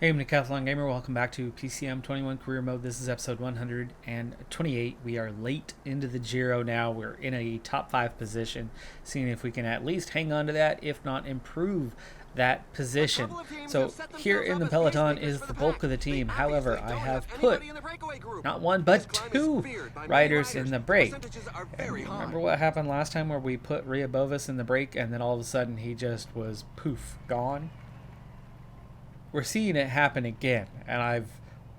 Hey, I'm Decathlon Gamer. Welcome back to PCM21 Career Mode. This is episode 128. We are late into the Giro now. We're in a top 5 position, seeing if we can at least hang on to that, if not improve that position. So here in the Peloton is the bulk of the team. However, I have put not one but two riders in the break. And remember what happened last time where we put Bovis in the break and then all of a sudden he just was poof, gone? We're seeing it happen again, and I've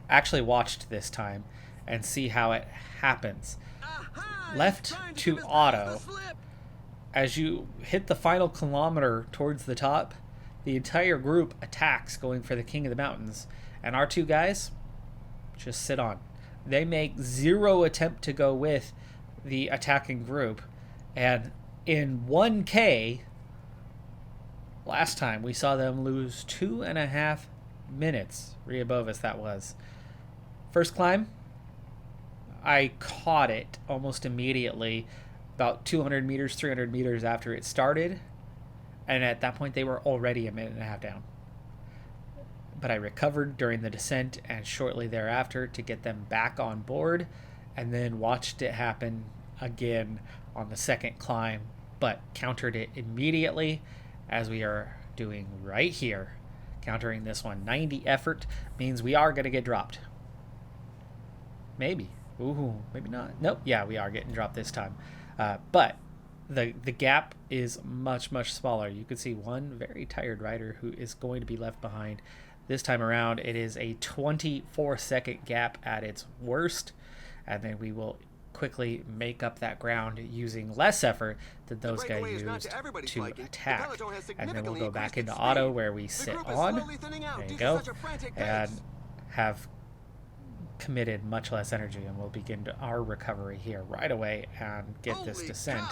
actually watched this time and see how it happens. Left to auto, as you hit the final kilometer towards the top, the entire group attacks going for the King of the Mountains, and our two guys just sit on. They make zero attempt to go with the attacking group, and in 1K, last time we saw them lose 2.5 minutes. Bovis, that was. First climb, I caught it almost immediately, about 200 meters, 300 meters after it started. And at that point, they were already a minute and a half down. But I recovered during the descent and shortly thereafter to get them back on board, and then watched it happen again on the second climb, but countered it immediately, as we are doing right here. Countering this one. 90 effort means we are going to get dropped. Maybe. Ooh, maybe not. Nope. Yeah, we are getting dropped this time. But the gap is much, much smaller. You can see one very tired rider who is going to be left behind. This time around, it is a 24-second gap at its worst. And then we will quickly make up that ground using less effort than those guys used to attack. And then we'll go back into auto where we sit on. There you go. And have committed much less energy, and we'll begin our recovery here right away and get this descent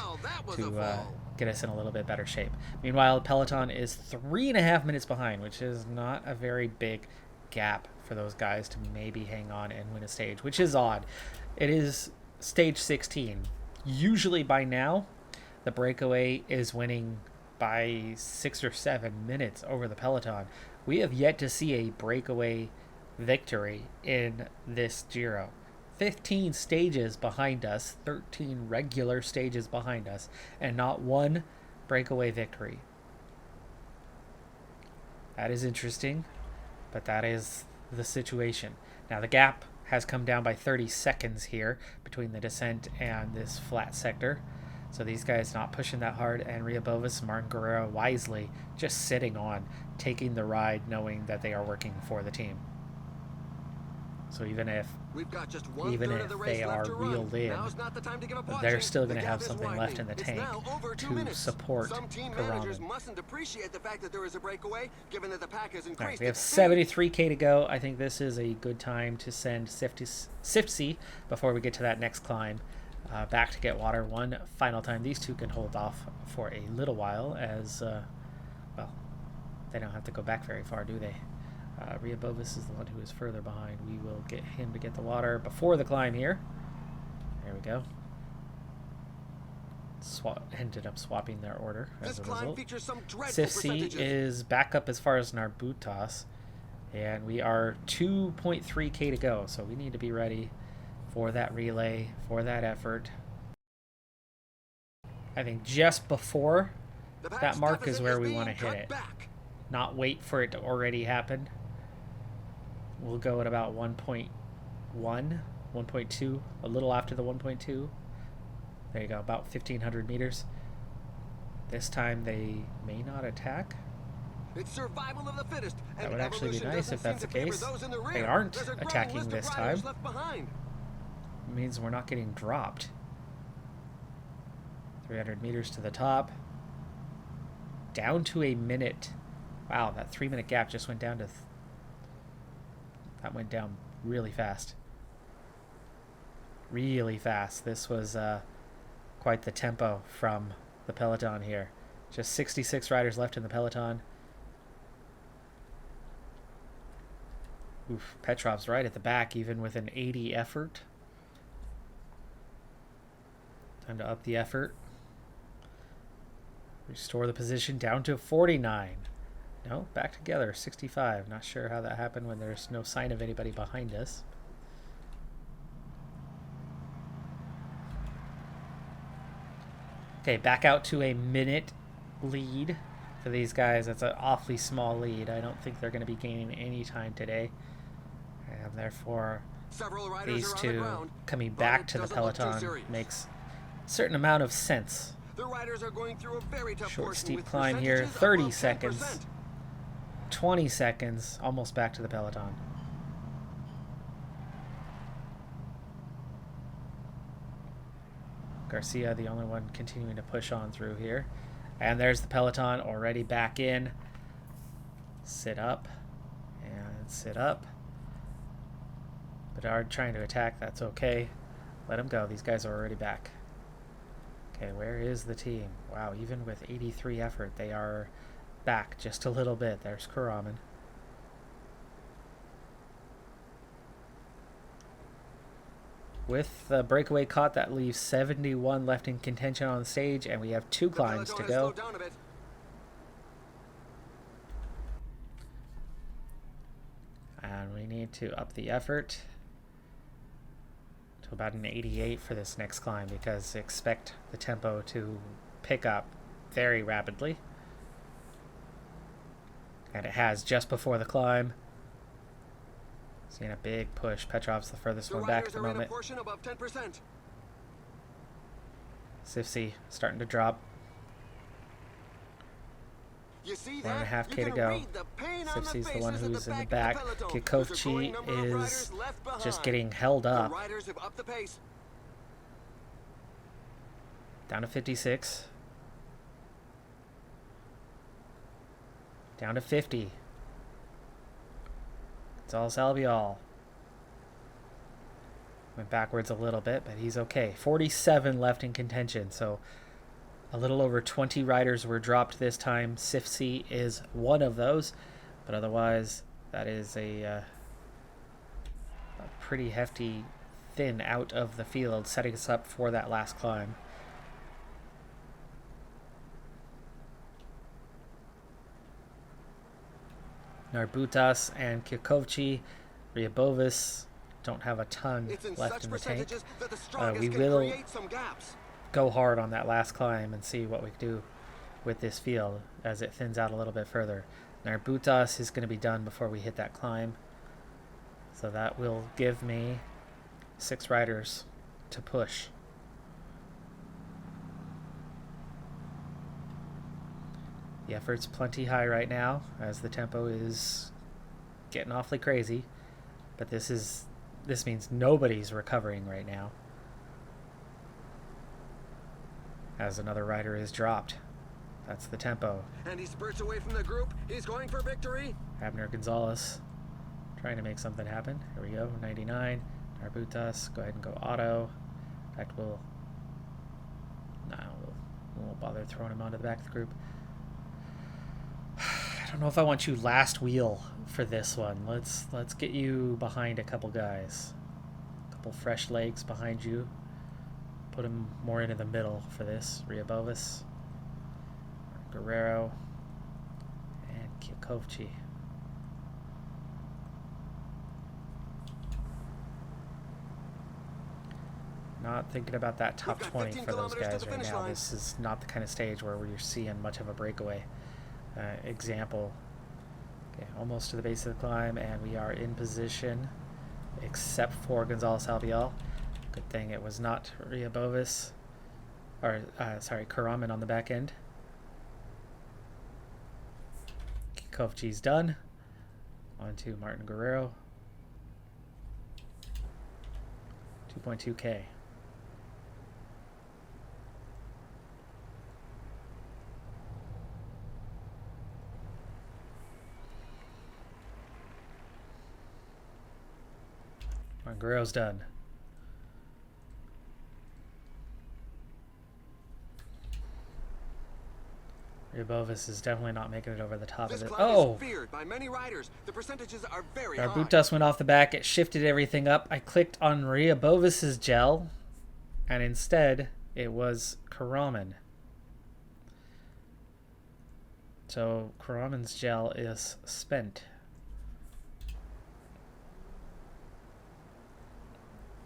to get us in a little bit better shape. Meanwhile, Peloton is 3.5 minutes behind, which is not a very big gap for those guys to maybe hang on and win a stage, which is odd. It is stage 16. Usually by now, the breakaway is winning by 6 or 7 minutes over the Peloton. We have yet to see a breakaway victory in this Giro. 15 stages behind us, 13 regular stages behind us, and not one breakaway victory. That is interesting, but that is the situation. Now the gap has come down by 30 seconds here between the descent and this flat sector. So these guys not pushing that hard, and Bovis and Martin Guerrero wisely just sitting on, taking the ride, knowing that they are working for the team. So even if they are reeled in, they're still going to have something left in the tank to support Corona. Right, we have 73K to go. I think this is a good time to send Sifty before we get to that next climb back to get water one final time. These two can hold off for a little while, as well, they don't have to go back very far, do they? Bovis is the one who is further behind. We will get him to get the water before the climb here. There we go. Ended up swapping their order as a result. Sifty is back up as far as Narbutas, and we are 2.3K to go, so we need to be ready for that relay, for that effort. I think just before that mark is where we want to hit it, not wait for it to already happen. We'll go at about 1.1, 1.2, a little after the 1.2. There you go, about 1,500 meters. This time they may not attack. It's survival of the fittest. That would actually be nice if that's the case. They aren't attacking this time. It means we're not getting dropped. 300 meters to the top. Down to a minute. Wow, that 3-minute gap just went down to... that went down really fast. Really fast. This was quite the tempo from the Peloton here. Just 66 riders left in the Peloton. Oof, Petrov's right at the back, even with an 80 effort. Time to up the effort. Restore the position down to 49. No, back together, 65. Not sure how that happened when there's no sign of anybody behind us. Okay, back out to a minute lead for these guys. That's an awfully small lead. I don't think they're going to be gaining any time today. And therefore, these two coming back to the Peloton makes a certain amount of sense. The riders are going through a very tough Short, portion steep with climb here. percentages 30 above seconds. 10%. 20 seconds. Almost back to the Peloton. Garcia, the only one continuing to push on through here. And there's the Peloton already back in. Sit up. And sit up. Bedard trying to attack. That's okay. Let him go. These guys are already back. Okay, where is the team? Wow, even with 83 effort, they are back just a little bit. There's Karaman. With the breakaway caught, that leaves 71 left in contention on the stage, and we have 2 climbs to go. And we need to up the effort to about an 88 for this next climb, because expect the tempo to pick up very rapidly. And it has just before the climb. Seeing a big push. Petrov's the furthest one back at the moment. Sifsy starting to drop. 1.5K to go. Sifsy's the one who's in the back. Kikovchi is just getting held up. Down to 56. Down to 50. Gonzalez Albiol went backwards a little bit, but he's okay. 47 left in contention, so a little over 20 riders were dropped this time. Sifsy is one of those, but otherwise that is a pretty hefty thin out of the field, setting us up for that last climb. Narbutas and Kikovchi, Ryabovis don't have a ton left in the tank. We will go hard on that last climb and see what we can do with this field as it thins out a little bit further. Narbutas is going to be done before we hit that climb, so that will give me 6 riders to push. The effort's plenty high right now as the tempo is getting awfully crazy, but this means nobody's recovering right now as another rider is dropped. That's the tempo. And he spurts away from the group. He's going for victory. Abner Gonzalez trying to make something happen. Here we go, 99. Narbutas, go ahead and go auto. In fact, we won't bother throwing him onto the back of the group. I don't know if I want you last wheel for this one. Let's get you behind a couple guys. A couple fresh legs behind you. Put him more into the middle for this. Ryabovis, Guerrero, and Kikovchi. Not thinking about that top 20 for those guys right now. This is not the kind of stage where you're seeing much of a breakaway example. Okay, almost to the base of the climb, and we are in position, except for Gonzalez Albiol. Good thing it was not Ryabovis, or Karaman on the back end. Kikovchi's done. On to Martin Guerrero. 2.2K. Guerrero's done. Ryabovis is definitely not making it over the top of it. Oh! By many riders. The percentages are very Narbutas went off the back. It shifted everything up. I clicked on Ryabovis's gel, and instead it was Karaman. So Karaman's gel is spent.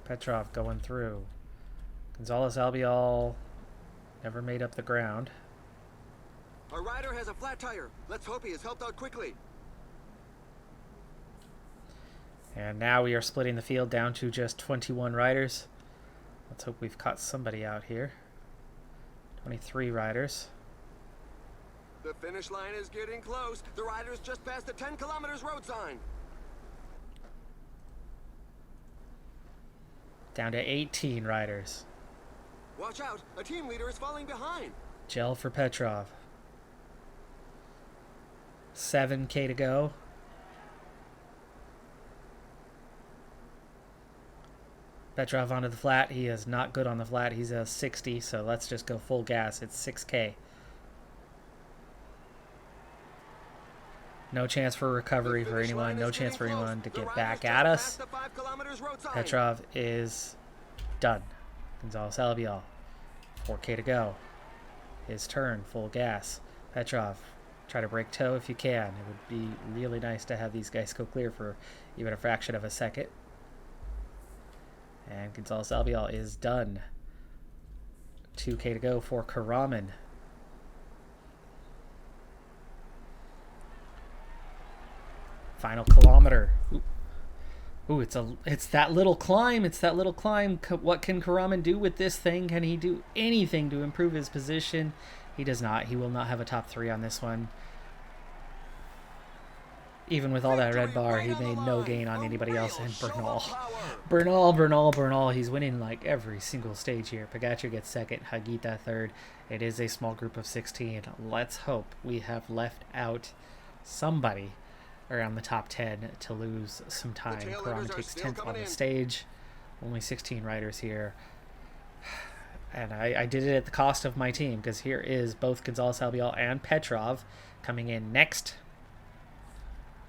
Petrov going through. Gonzalez Albiol never made up the ground. Our rider has a flat tire. Let's hope he is helped out quickly. And now we are splitting the field down to just 21 riders. Let's hope we've caught somebody out here. 23 riders. The finish line is getting close. The riders just passed the 10 kilometers road sign. Down to 18 riders. Watch out, a team leader is falling behind. Gel for Petrov. 7K to go. Petrov onto the flat. He is not good on the flat. He's a 60, so let's just go full gas. It's 6K. No chance for recovery for anyone. No chance for anyone to get back at us. Petrov is done. Gonzalez Albiol. 4K to go. His turn. Full gas. Petrov. Try to break toe if you can. It would be really nice to have these guys go clear for even a fraction of a second. And Gonzalez Albiol is done. 2K to go for Karaman. Final kilometer. Ooh, it's that little climb. It's that little climb. What can Karaman do with this thing? Can he do anything to improve his position? He does not. He will not have a top 3 on this one. Even with all that red bar, he made no gain on anybody else. And Bernal. He's winning like every single stage here. Pogacar gets second. Hagita third. It is a small group of 16. Let's hope we have left out somebody around the top 10 to lose some time. Karaman takes 10th on the stage. Only 16 riders here. And I did it at the cost of my team, because here is both Gonzalez Albiol and Petrov coming in next.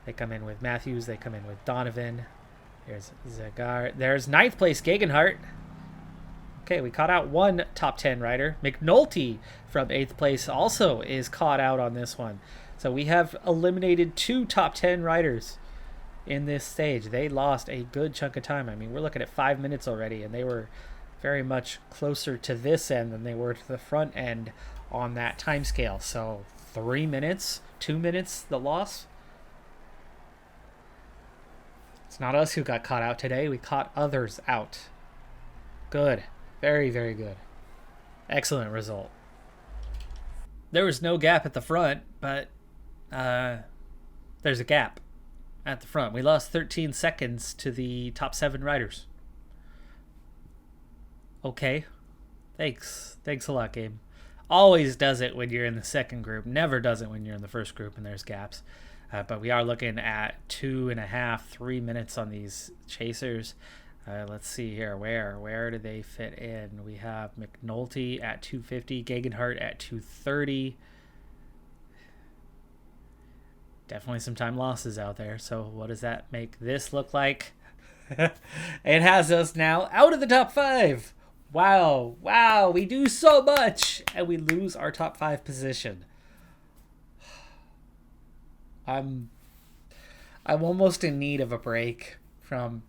They come in with Matthews. They come in with Donovan. There's Zagar. There's 9th place Gegenhardt. Okay, we caught out one top 10 rider. McNulty from 8th place also is caught out on this one. So we have eliminated 2 top 10 riders in this stage. They lost a good chunk of time. I mean, we're looking at 5 minutes already, and they were very much closer to this end than they were to the front end on that time scale. So 3 minutes, 2 minutes, the loss. It's not us who got caught out today. We caught others out. Good. Very, very good. Excellent result. There was no gap at the front, but there's a gap at the front. We lost 13 seconds to the top 7 riders. Okay. Thanks a lot, game. Always does it when you're in the second group. Never does it when you're in the first group and there's gaps. But we are looking at 2.5, 3 minutes on these chasers. Let's see here. Where do they fit in? We have McNulty at 250, Gegenhardt at 230. Definitely some time losses out there. So what does that make this look like? It has us now out of the top 5. Wow, we do so much and we lose our top 5 position. I'm almost in need of a break from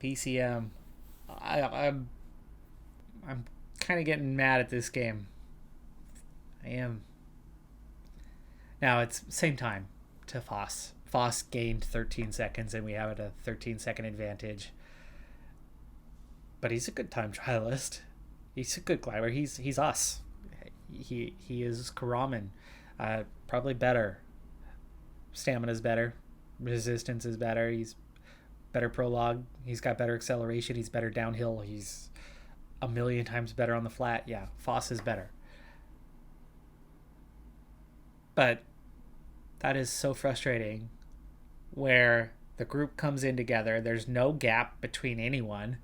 PCM. I'm kind of getting mad at this game. I am. Now it's same time to Foss. Foss gained 13 seconds and we have a 13-second advantage. But he's a good time trialist. He's a good climber. He's us. He is Karaman. Probably better. Stamina's better. Resistance is better. He's better prologue. He's got better acceleration. He's better downhill. He's a million times better on the flat. Yeah, Foss is better. But that is so frustrating where the group comes in together. There's no gap between anyone.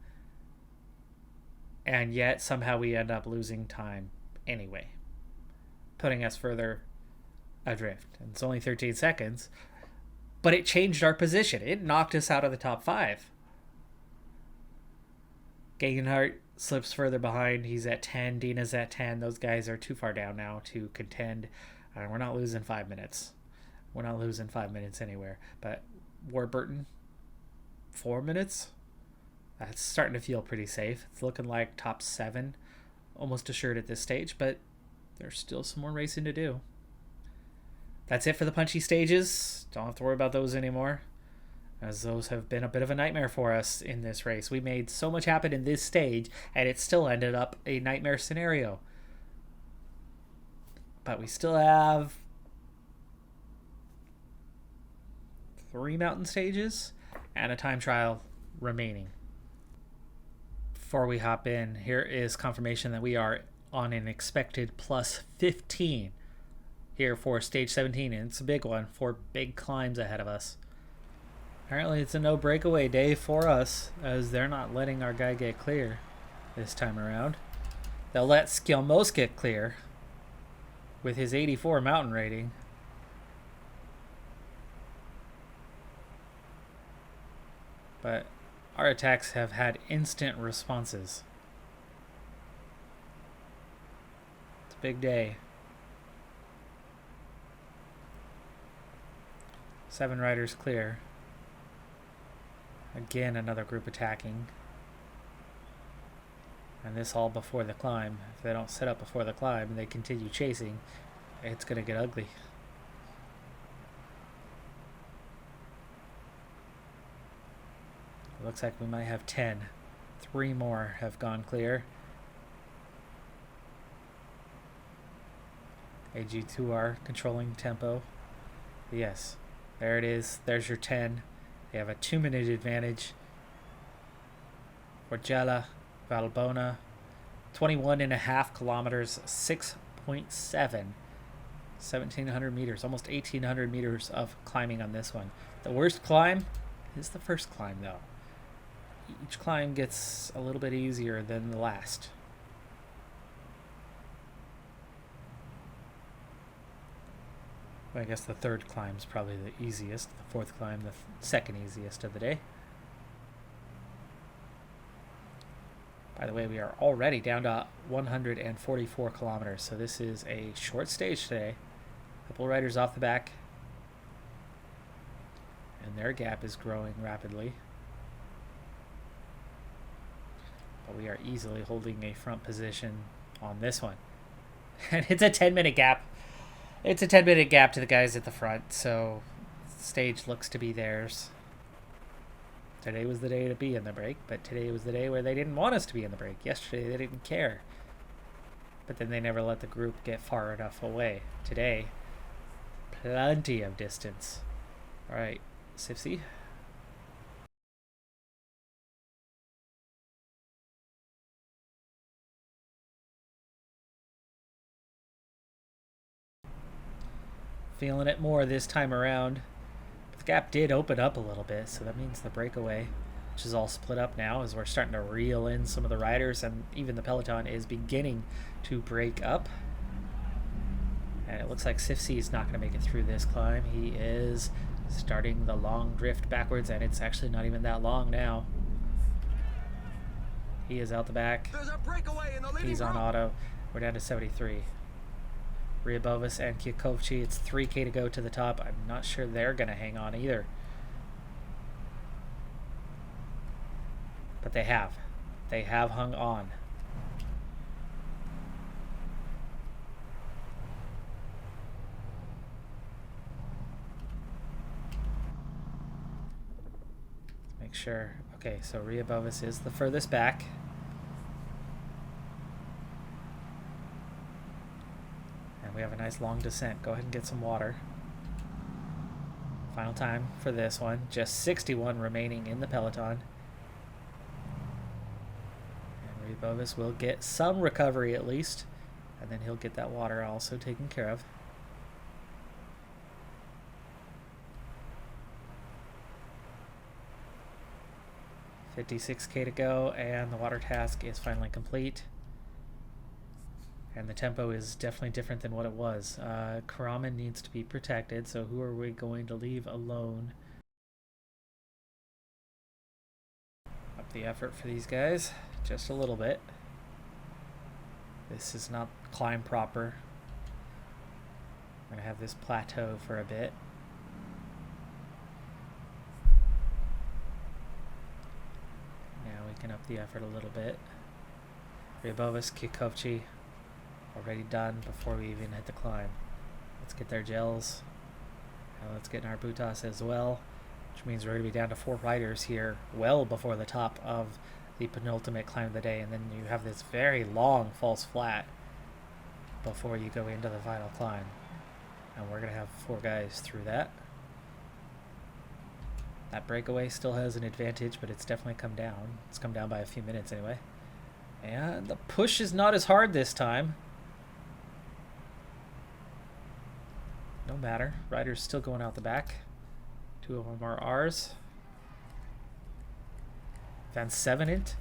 And yet somehow we end up losing time anyway, putting us further adrift. And it's only 13 seconds, but it changed our position. It knocked us out of the top 5. Gegenhardt slips further behind. He's at 10. Dina's at 10. Those guys are too far down now to contend. We're not losing 5 minutes. We're not losing 5 minutes anywhere. But Warburton, 4 minutes? That's starting to feel pretty safe. It's looking like top 7, almost assured at this stage, but there's still some more racing to do. That's it for the punchy stages. Don't have to worry about those anymore, as those have been a bit of a nightmare for us in this race. We made so much happen in this stage, and it still ended up a nightmare scenario. But we still have 3 mountain stages and a time trial remaining. Before we hop in, here is confirmation that we are on an expected plus 15 here for stage 17, and it's a big one. 4 big climbs ahead of us. Apparently it's a no breakaway day for us, as they're not letting our guy get clear this time around. They'll let Skjelmos get clear with his 84 mountain rating. But our attacks have had instant responses. It's a big day. 7 riders clear. Again, another group attacking. And this all before the climb. If they don't set up before the climb and they continue chasing, it's going to get ugly. It looks like we might have 10. 3 more have gone clear. AG2R controlling tempo. Yes, there it is. There's your 10. They have a 2-minute advantage. Forgella, Valbona, 21.5 kilometers, 6.7. 1,700 meters, almost 1,800 meters of climbing on this one. The worst climb is the first climb, though. Each climb gets a little bit easier than the last. Well, I guess the third climb is probably the easiest. The fourth climb, the second easiest of the day. By the way, we are already down to 144 kilometers, so this is a short stage today. A couple riders off the back, and their gap is growing rapidly. But we are easily holding a front position on this one. And it's a 10-minute gap. It's a 10-minute gap to the guys at the front, so the stage looks to be theirs. Today was the day to be in the break, but today was the day where they didn't want us to be in the break. Yesterday they didn't care. But then they never let the group get far enough away. Today, plenty of distance. All right, Sipsy. Feeling it more this time around. But the gap did open up a little bit, so that means the breakaway, which is all split up now, as we're starting to reel in some of the riders, and even the Peloton is beginning to break up. And it looks like Sifsy is not going to make it through this climb. He is starting the long drift backwards, and it's actually not even that long now. He is out the back. There's a breakaway in the leading He's on group. auto. We're down to 73. Ryabovas and Kwiatkowski, it's 3K to go to the top. I'm not sure they're going to hang on either. But they have. They have hung on. Let's make sure. Okay, so Ryabovas is the furthest back. We have a nice long descent. Go ahead and get some water. Final time for this one. Just 61 remaining in the Peloton. And Ryabovas will get some recovery at least. And then he'll get that water also taken care of. $56K to go, and the water task is finally complete. And the tempo is definitely different than what it was. Karaman needs to be protected, so who are we going to leave alone? Up the effort for these guys, just a little bit. This is not climb proper. We're going to have this plateau for a bit. Now we can up the effort a little bit. Ryabovas, Kikovci already done before we even hit the climb. Let's get their gels. Now let's get Narbutas as well, which means we're going to be down to 4 riders here well before the top of the penultimate climb of the day, and then you have this very long false flat before you go into the final climb. And we're going to have 4 guys through that. That breakaway still has an advantage, but it's definitely come down. It's come down by a few minutes anyway. And the push is not as hard this time. No matter. Riders still going out the back. 2 of them are ours. Van Sevenent,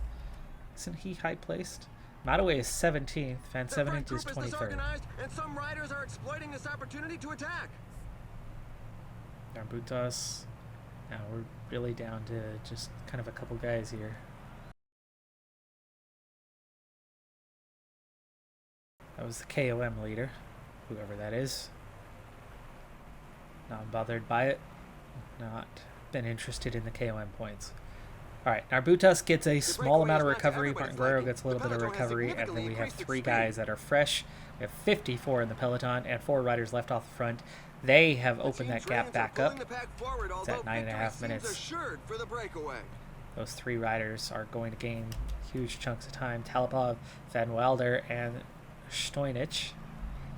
isn't he high placed? Mataway is 17th. Van Sevenent is 23rd. And some riders are exploiting this opportunity to attack. Narbutas. Now we're really down to just kind of a couple guys here. That was the KOM leader, whoever that is. Not bothered by it. Not been interested in the KOM points. Alright, Narbutas gets a small amount of recovery. Martin Guerrero gets a little bit of recovery. And then we have 3 guys that are fresh. We have 54 in the Peloton and 4 riders left off the front. They have opened that gap back up. It's at 9.5 minutes. Those 3 riders are going to gain huge chunks of time. Talipov, Van Wilder, and Stoinich.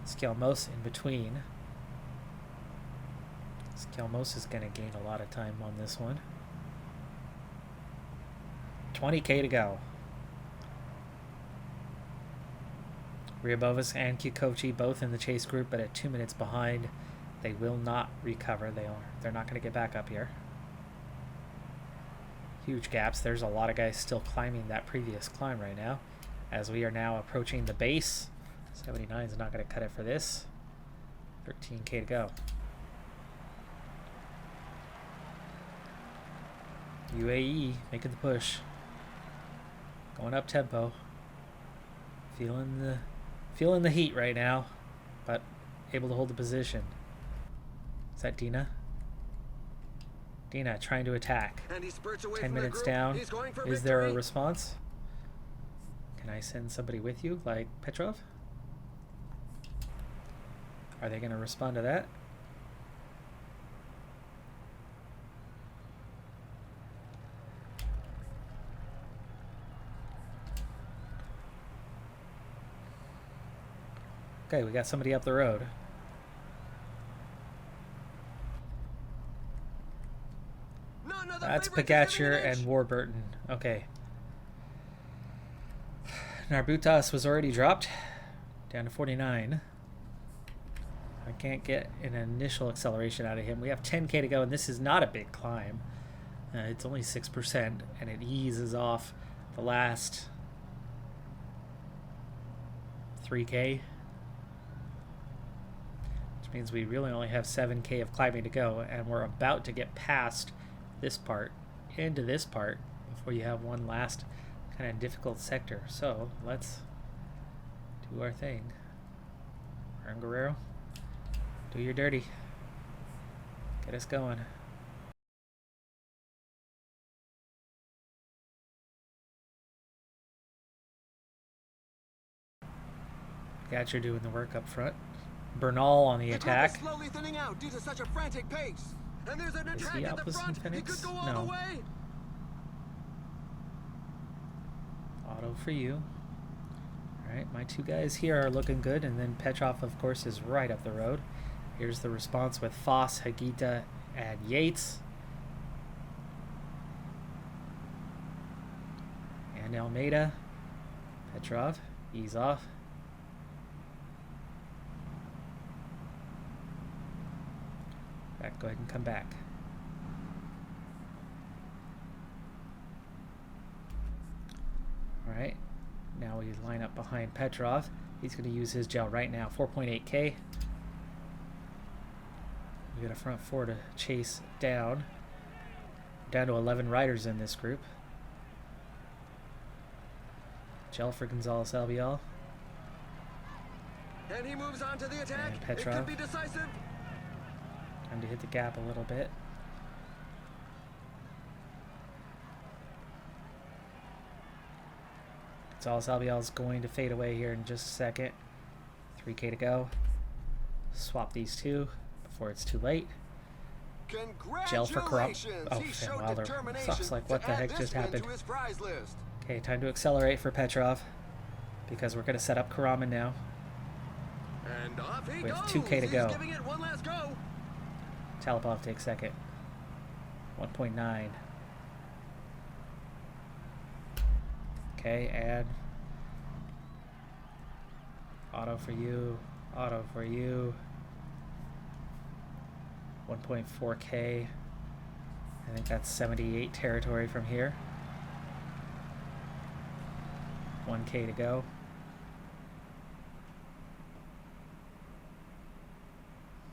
Skjelmos in between. Skjelmos is going to gain a lot of time on this one. 20k to go. Ryabovas and Kikovci both in the chase group, but at 2 minutes behind. They will not recover. They're not going to get back up here. Huge gaps. There's a lot of guys still climbing that previous climb right now, as we are now approaching the base. 79 is not going to cut it for this. 13k to go. UAE making the push. Going up tempo. Feeling the heat right now, but able to hold the position. Is that Dina? Dina trying to attack. 10 minutes down. Is there a response? Can I send somebody with you, like Petrov? Are they going to respond to that? Okay, we got somebody up the road. That's Pogacar and Warburton. Okay. Narbutas was already dropped down to 49. I can't get an initial acceleration out of him. We have 10k to go, and this is not a big climb. It's only 6%, and it eases off the last 3k. Which means we really only have 7k of climbing to go, and we're about to get past this part into this part before you have one last kind of difficult sector. So let's do our thing. Martin Guerrero, do your dirty. Get us going. Got you doing the work up front. Bernal on the attack. Slowly thinning out due to such a frantic pace. And there's an attack at the front. It could go all the way. Auto for you. Alright, my 2 guys here are looking good, and then Petrov, of course, is right up the road. Here's the response with Foss, Hagita, and Yates. And Almeida. Petrov, ease off. Go ahead and come back. Alright, now we line up behind Petrov. He's going to use his gel right now. 4.8k. We got a front 4 to chase down. Down to 11 riders in this group. Gel for Gonzalez Albiol. And he moves on to the attack. And It Petrov. could be decisive. Time to hit the gap a little bit. Gonzalez Albiol's going to fade away here in just a second. 3K to go. Swap these two before it's too late. Gel for corrupt. Oh, Finn Wilder. So I was like, what the heck just happened? Okay, time to accelerate for Petrov because we're going to set up Karaman now. And off he With goes. 2K to go. He's giving it one last go. Talipov takes second. 1.9. Okay, and auto for you. Auto for you. 1.4K. I think that's 78 territory from here. 1K to go.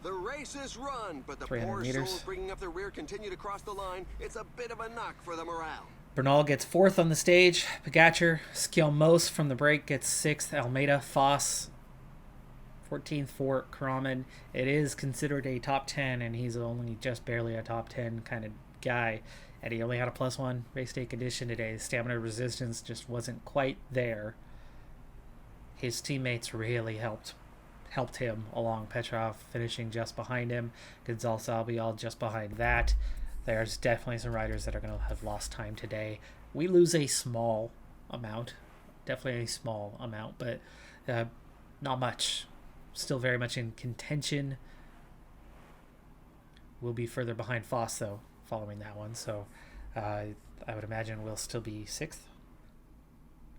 The race is run, but the 300 poor meters. souls bringing up the rear continue to cross the line. It's a bit of a knock for the morale. Bernal gets 4th on the stage. Pogacar, Skjelmose from the break gets 6th. Almeida, Foss, 14th for Karaman. It is considered a top 10, and he's only just barely a top 10 kind of guy. And he only had a +1 race day condition today. Stamina resistance just wasn't quite there. His teammates really helped him along. Petrov finishing just behind him. Gonzalez Albiol just behind that. There's definitely some riders that are going to have lost time today. We lose a small amount. Definitely a small amount, but not much. Still very much in contention. We'll be further behind Foss, though, following that one. So I would imagine we'll still be 6th.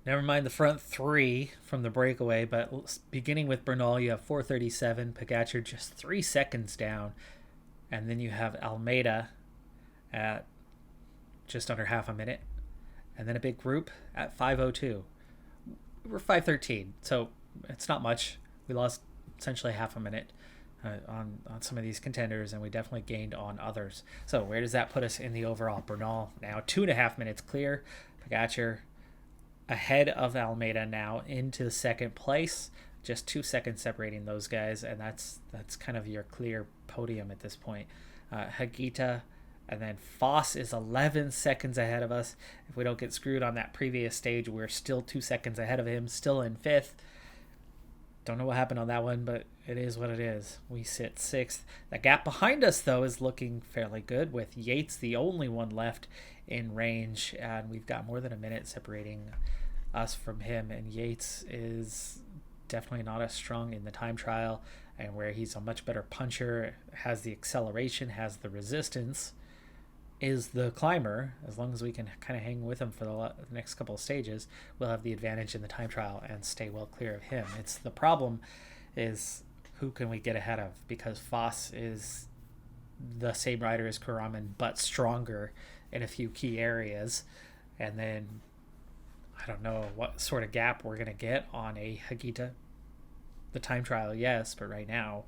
Never mind the front 3 from the breakaway, but beginning with Bernal, you have 4:37. Pogacar just 3 seconds down. And then you have Almeida at just under half a minute. And then a big group at 5:02. We're 5:13, so it's not much. We lost essentially half a minute on some of these contenders, and we definitely gained on others. So where does that put us in the overall? Bernal now 2.5 minutes clear. Pogacar ahead of Almeida now into second place. Just 2 seconds separating those guys, and that's kind of your clear podium at this point. Hagita, and then Foss is 11 seconds ahead of us. If we don't get screwed on that previous stage, we're still 2 seconds ahead of him, still in 5th. Don't know what happened on that one, but it is what it is. We sit 6th. The gap behind us, though, is looking fairly good, with Yates the only one left in range, and we've got more than a minute separating us from him, and Yates is definitely not as strong in the time trial, and where he's a much better puncher, has the acceleration, has the resistance, is the climber. As long as we can kind of hang with him for the next couple of stages, we'll have the advantage in the time trial and stay well clear of him. It's the problem is who can we get ahead of, because Foss is the same rider as Karaman but stronger in a few key areas, and then I don't know what sort of gap we're going to get on a Hagita. The time trial, yes, but right now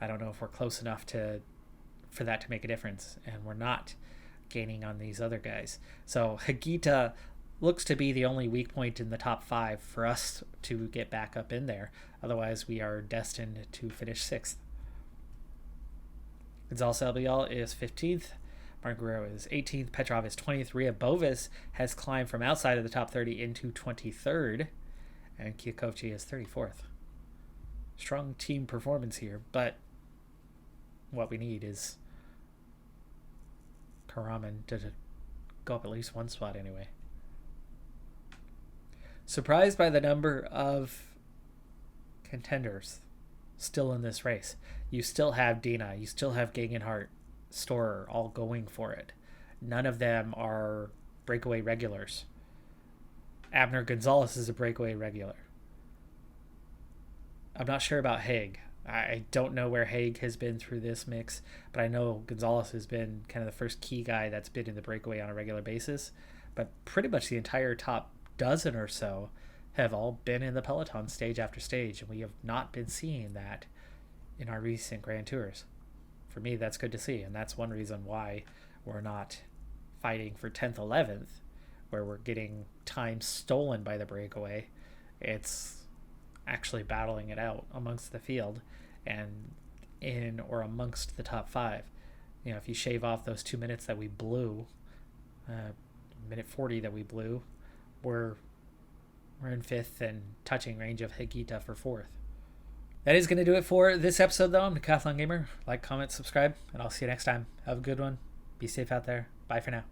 I don't know if we're close enough for that to make a difference, and we're not gaining on these other guys. So Hagita looks to be the only weak point in the top 5 for us to get back up in there. Otherwise, we are destined to finish 6th. Gonzalez Albiol is 15th. Martin Guerrero is 18th. Petrov is 20th. Ria Bovis has climbed from outside of the top 30 into 23rd. And Kwiatkowski is 34th. Strong team performance here, but what we need is Karaman to go up at least one spot anyway. Surprised by the number of contenders still in this race. You still have Dina, you still have Gegenhardt, Storer all going for it. None of them are breakaway regulars. Abner Gonzalez is a breakaway regular. I'm not sure about Haig. I don't know where Haig has been through this mix, but I know Gonzalez has been kind of the first key guy that's been in the breakaway on a regular basis. But pretty much the entire top dozen or so have all been in the Peloton stage after stage, and we have not been seeing that in our recent Grand Tours. For me, that's good to see, and that's one reason why we're not fighting for 10th, 11th, where we're getting time stolen by the breakaway. It's actually battling it out amongst the field and in or amongst the top 5. If you shave off those 2 minutes that we blew, minute 40 that we blew, we're in 5th and touching range of Higuita for 4th. That is going to do it for this episode, though. I'm Decathlon Gamer. Like, comment, subscribe, and I'll see you next time. Have a good one. Be safe out there. Bye for now.